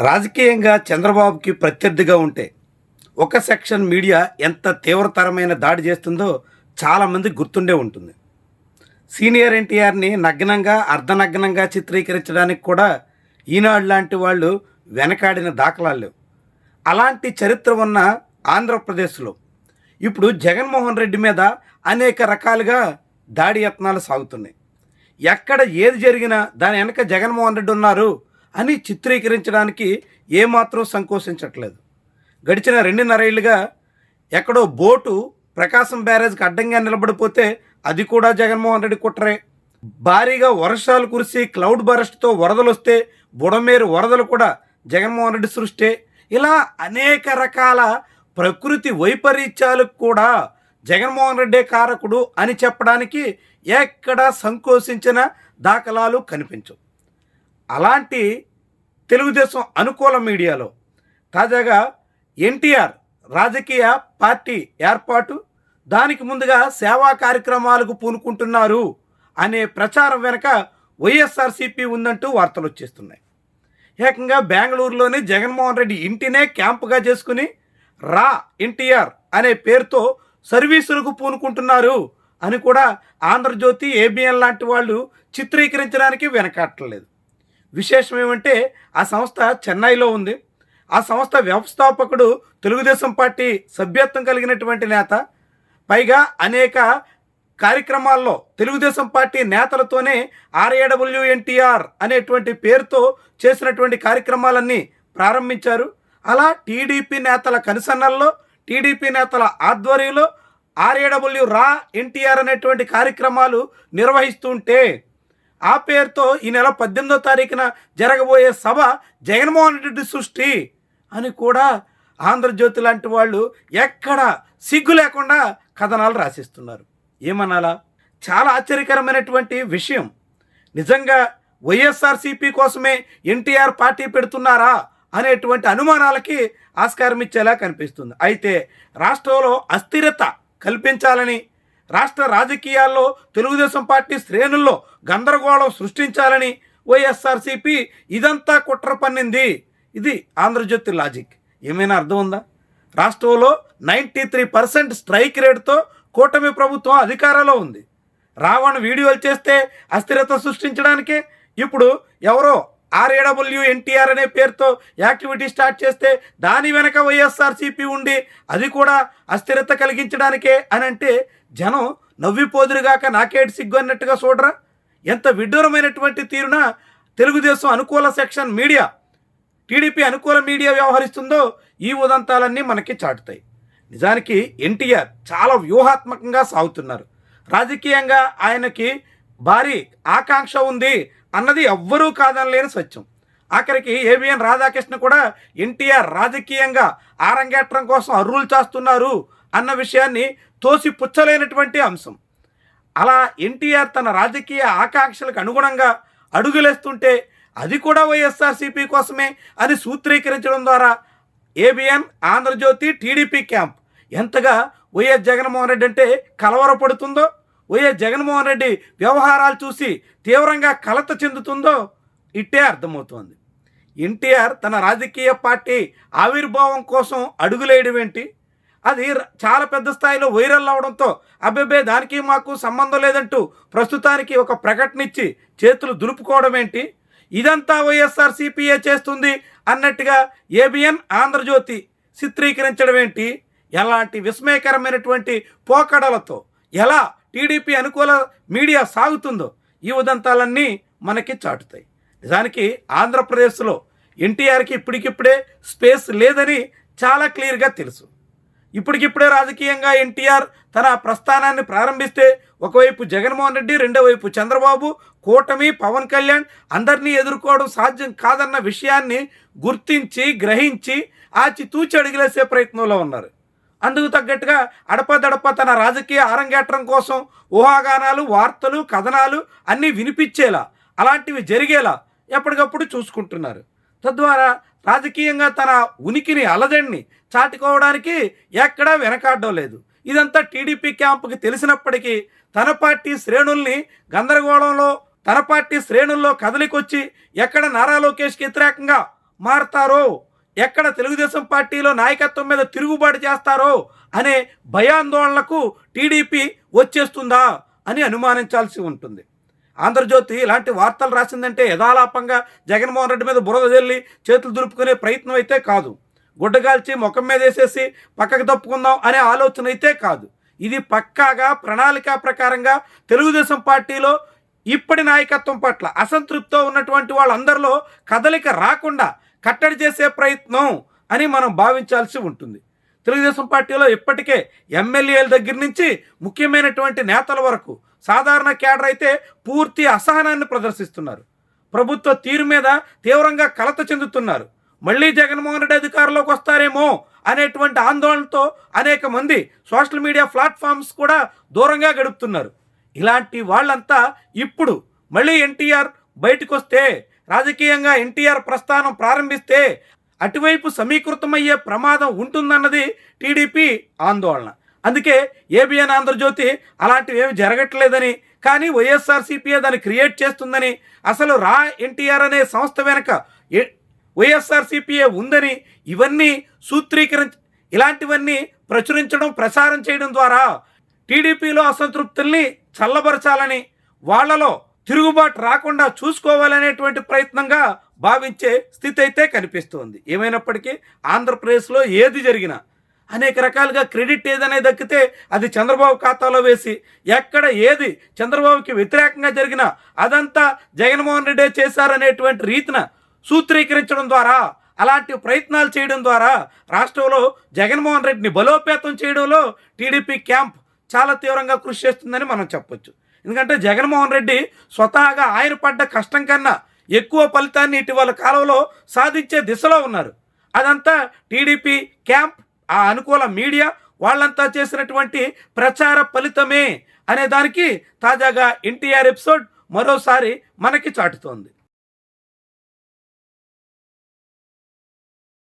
రాజకీయంగా చంద్రబాబుకి ప్రత్యర్థిగా ఉంటే ఒక సెక్షన్ మీడియా ఎంత తీవ్రతరమైన దాడి చేస్తుందో చాలామంది గుర్తుండే ఉంటుంది. సీనియర్ ఎన్టీఆర్ని నగ్నంగా అర్ధనగ్నంగా చిత్రీకరించడానికి కూడా ఈనాడు లాంటి వాళ్ళు వెనకాడిన దాఖలాలు లేవు. అలాంటి చరిత్ర ఉన్న ఆంధ్రప్రదేశ్లో ఇప్పుడు జగన్మోహన్ రెడ్డి మీద అనేక రకాలుగా దాడి యత్నాలు సాగుతున్నాయి. ఎక్కడ ఏది జరిగినా దాని వెనక జగన్మోహన్ రెడ్డి ఉన్నారు అని చిత్రీకరించడానికి ఏమాత్రం సంకోచించట్లేదు. గడిచిన 2.5 ఏళ్లుగా ఎక్కడో బోటు ప్రకాశం బ్యారేజ్కి అడ్డంగా నిలబడిపోతే అది కూడా జగన్మోహన్ రెడ్డి కుట్రే. భారీగా వర్షాలు కురిసి క్లౌడ్ బరస్ట్తో వరదలు వస్తే బుడమేరు వరదలు కూడా జగన్మోహన్ రెడ్డి సృష్టే. ఇలా అనేక రకాల ప్రకృతి వైపరీత్యాలకు కూడా జగన్మోహన్ రెడ్డే కారకుడు అని చెప్పడానికి ఎక్కడా సంకోచించిన దాఖలాలు కనిపించవు. అలాంటి తెలుగుదేశం అనుకూల మీడియాలో తాజాగా ఎన్టీఆర్ రాజకీయ పార్టీ ఏర్పాటు, దానికి ముందుగా సేవా కార్యక్రమాలకు పూనుకుంటున్నారు అనే ప్రచారం వెనక వైఎస్ఆర్సీపీ ఉందంటూ వార్తలు వచ్చేస్తున్నాయి. ఏకంగా బెంగళూరులోని జగన్మోహన్ రెడ్డి ఇంటినే క్యాంపుగా చేసుకుని రా ఎన్టీఆర్ అనే పేరుతో సర్వీసులకు పూనుకుంటున్నారు అని కూడా ఆంధ్రజ్యోతి, ఏబిఎన్ లాంటి వాళ్ళు చిత్రీకరించడానికి వెనకాడలేదు. విశేషం ఏమంటే ఆ సంస్థ చెన్నైలో ఉంది. ఆ సంస్థ వ్యవస్థాపకుడు తెలుగుదేశం పార్టీ సభ్యత్వం కలిగినటువంటి నేత. పైగా అనేక కార్యక్రమాల్లో తెలుగుదేశం పార్టీ నేతలతోనే RAWNTR అనేటువంటి పేరుతో చేసినటువంటి కార్యక్రమాలన్నీ ప్రారంభించారు. అలా టీడీపీ నేతల కనుసన్నల్లో, టీడీపీ నేతల ఆధ్వర్యంలో RAW అనేటువంటి కార్యక్రమాలు నిర్వహిస్తుంటే ఆ పేరుతో ఈ నెల 18వ తారీఖున జరగబోయే సభ జగన్మోహన్ రెడ్డి సృష్టి అని కూడా ఆంధ్రజ్యోతి లాంటి వాళ్ళు ఎక్కడ సిగ్గు లేకుండా కథనాలు రాసిస్తున్నారు. ఏమనాలా? చాలా ఆశ్చర్యకరమైనటువంటి విషయం. నిజంగా వైఎస్ఆర్సీపీ కోసమే ఎన్టీఆర్ పార్టీ పెడుతున్నారా అనేటువంటి అనుమానాలకి ఆస్కారం ఇచ్చేలా కనిపిస్తుంది. అయితే రాష్ట్రంలో అస్థిరత కల్పించాలని, రాష్ట్ర రాజకీయాల్లో తెలుగుదేశం పార్టీ శ్రేణుల్లో గందరగోళం సృష్టించాలని వైఎస్ఆర్సీపీ ఇదంతా కుట్ర పన్నింది. ఇది ఆంధ్రజ్యోతి లాజిక్. ఏమైనా అర్థం ఉందా? రాష్ట్రంలో 93% స్ట్రైక్ రేటుతో కూటమి ప్రభుత్వం అధికారంలో ఉంది. రావణ్ వీడియోలు చేస్తే అస్థిరత సృష్టించడానికే ఇప్పుడు ఎవరో RAWNTR అనే పేరుతో యాక్టివిటీ స్టార్ట్ చేస్తే దాని వెనక వైఎస్ఆర్సీపీ ఉండి అది కూడా అస్థిరత కలిగించడానికే అని అంటే జనం నవ్విపోదురుగాక నాకేటి సిగ్గు అన్నట్టుగా చూడరా? ఎంత విడ్డూరమైనటువంటి తీరున తెలుగుదేశం అనుకూల సెక్షన్ మీడియా, టీడీపీ అనుకూల మీడియా వ్యవహరిస్తుందో ఈ ఉదంతాలన్నీ మనకి చాటుతాయి. నిజానికి ఎన్టీఆర్ చాలా వ్యూహాత్మకంగా సాగుతున్నారు. రాజకీయంగా ఆయనకి భారీ ఆకాంక్ష ఉంది అన్నది ఎవ్వరూ కాదనలేని సత్యం. ఆఖరికి ఏబిఎన్ రాధాకృష్ణ కూడా ఎన్టీఆర్ రాజకీయంగా ఆరంగేట్రం కోసం అర్రులు చేస్తున్నారు అన్న విషయాన్ని తోసి పుచ్చలేనటువంటి అంశం. అలా ఎన్టీఆర్ తన రాజకీయ ఆకాంక్షలకు అనుగుణంగా అడుగులేస్తుంటే అది కూడా వైఎస్ఆర్సీపీ కోసమే అని సూత్రీకరించడం ద్వారా ఏబిఎన్, ఆంధ్రజ్యోతి, టీడీపీ క్యాంప్ ఎంతగా వైఎస్ జగన్మోహన్ రెడ్డి అంటే కలవరపడుతుందో, వైఎస్ జగన్మోహన్ రెడ్డి వ్యవహారాలు చూసి తీవ్రంగా కలత చెందుతుందో ఇట్టే అర్థమవుతోంది. ఎన్టీఆర్ తన రాజకీయ పార్టీ ఆవిర్భావం కోసం అడుగులేయడం ఏంటి, అది చాలా పెద్ద స్థాయిలో వైరల్ అవడంతో అబ్బెబ్బే దానికి మాకు సంబంధం లేదంటూ ప్రస్తుతానికి ఒక ప్రకటన ఇచ్చి చేతులు దులుపుకోవడం ఏంటి, ఇదంతా వైఎస్ఆర్సీపీఏ చేస్తుంది అన్నట్టుగా ఏబిఎన్, ఆంధ్రజ్యోతి చిత్రీకరించడం ఏంటి, ఎలాంటి విస్మయకరమైనటువంటి పోకడలతో ఎలా టీడీపీ అనుకూల మీడియా సాగుతుందో ఈ ఉదంతాలన్నీ మనకి చాటుతాయి. నిజానికి ఆంధ్రప్రదేశ్లో ఎన్టీఆర్కి ఇప్పటికిప్పుడే స్పేస్ లేదని చాలా క్లియర్గా తెలుసు. ఇప్పటికిప్పుడే రాజకీయంగా ఎన్టీఆర్ తన ప్రస్థానాన్ని ప్రారంభిస్తే ఒకవైపు జగన్మోహన్ రెడ్డి, రెండో వైపు చంద్రబాబు, కూటమి, పవన్ కళ్యాణ్ అందరినీ ఎదుర్కోవడం సాధ్యం కాదన్న విషయాన్ని గుర్తించి గ్రహించి ఆచితూచి అడుగులేసే ప్రయత్నంలో ఉన్నారు. అందుకు తగ్గట్టుగా అడపదడప తన రాజకీయ ఆరంగేట్రం కోసం ఊహాగానాలు, వార్తలు, కథనాలు అన్నీ వినిపించేలా, అలాంటివి జరిగేలా ఎప్పటికప్పుడు చూసుకుంటున్నారు. తద్వారా రాజకీయంగా తన ఉనికిని, అలజడిని చాటుకోవడానికి ఎక్కడా వెనకాడడం లేదు. ఇదంతా టీడీపీ క్యాంపుకి తెలిసినప్పటికీ తన పార్టీ శ్రేణుల్ని గందరగోళంలో, తన పార్టీ శ్రేణుల్లో కదలికొచ్చి ఎక్కడ నారా లోకేష్కి వ్యతిరేకంగా మారతారో, ఎక్కడ తెలుగుదేశం పార్టీలో నాయకత్వం మీద తిరుగుబాటు చేస్తారో అనే భయాందోళనలకు టీడీపీ వచ్చేస్తుందా అని అనుమానించాల్సి ఉంటుంది. ఆంధ్రజ్యోతి ఇలాంటి వార్తలు రాసిందంటే యథాలాపంగా జగన్మోహన్ రెడ్డి మీద బురద జల్లి చేతులు దులుపుకునే ప్రయత్నం అయితే కాదు. గుడ్డగాల్చి ముఖం మీద వేసేసి పక్కకు తప్పుకుందాం అనే ఆలోచన అయితే కాదు. ఇది పక్కాగా ప్రణాళిక ప్రకారంగా తెలుగుదేశం పార్టీలో ఇప్పటి నాయకత్వం పట్ల అసంతృప్తితో ఉన్నటువంటి వాళ్ళందరిలో కదలిక రాకుండా కట్టడి చేసే ప్రయత్నం అని మనం భావించాల్సి ఉంటుంది. తెలుగుదేశం పార్టీలో ఇప్పటికే ఎమ్మెల్యేల దగ్గర నుంచి ముఖ్యమైనటువంటి నేతల వరకు సాధారణ కేడర్ అయితే పూర్తి అసహనాన్ని ప్రదర్శిస్తున్నారు. ప్రభుత్వ తీరు మీద తీవ్రంగా కలత చెందుతున్నారు. మళ్ళీ జగన్మోహన్ రెడ్డి అధికారంలోకి వస్తారేమో అనేటువంటి ఆందోళనతో అనేక మంది సోషల్ మీడియా ప్లాట్ఫామ్స్ కూడా దూరంగా గడుపుతున్నారు. ఇలాంటి వాళ్ళంతా ఇప్పుడు మళ్ళీ ఎన్టీఆర్ బయటకు వస్తే, రాజకీయంగా ఎన్టీఆర్ ప్రస్థానం ప్రారంభిస్తే అటువైపు సమీకృతమయ్యే ప్రమాదం ఉంటుందన్నది టీడీపీ ఆందోళన. అందుకే ఏబిఎన్ ఆంధ్రజ్యోతి అలాంటివి ఏమి జరగట్లేదని, కానీ వైఎస్ఆర్సీపీఏ దాన్ని క్రియేట్ చేస్తుందని, అసలు రా ఎన్టీఆర్ అనే సంస్థ వెనక వైఎస్ఆర్సీపీఏ ఉందని ఇవన్నీ ఇలాంటివన్నీ ప్రచురించడం, ప్రసారం చేయడం ద్వారా టీడీపీలో అసంతృప్తుల్ని చల్లబరచాలని, వాళ్లలో తిరుగుబాటు రాకుండా చూసుకోవాలనేటువంటి ప్రయత్నంగా భావించే స్థితి అయితే కనిపిస్తోంది. ఏమైనప్పటికీ ఆంధ్రప్రదేశ్లో ఏది జరిగినా అనేక రకాలుగా క్రెడిట్ ఏదనే దక్కితే అది చంద్రబాబు ఖాతాలో వేసి, ఎక్కడ ఏది చంద్రబాబుకి వ్యతిరేకంగా జరిగినా అదంతా జగన్మోహన్ రెడ్డి చేశారనేటువంటి రీతిన సూత్రీకరించడం ద్వారా, అలాంటి ప్రయత్నాలు చేయడం ద్వారా రాష్ట్రంలో జగన్మోహన్ రెడ్డిని బలోపేతం చేయడంలో టీడీపీ క్యాంప్ చాలా తీవ్రంగా కృషి చేస్తుందని మనం చెప్పొచ్చు. ఎందుకంటే జగన్మోహన్ రెడ్డి స్వతహాగా ఆయన పడ్డ కష్టం కన్నా ఎక్కువ ఫలితాన్ని ఇటీవల కాలంలో సాధించే దిశలో ఉన్నారు. అదంతా టీడీపీ క్యాంప్, ఆ అనుకూల మీడియా వాళ్ళంతా చేసినటువంటి ప్రచార ఫలితమే అనే దానికి తాజాగా ఎన్టీఆర్ ఎపిసోడ్ మరోసారి మనకి చాటుతోంది.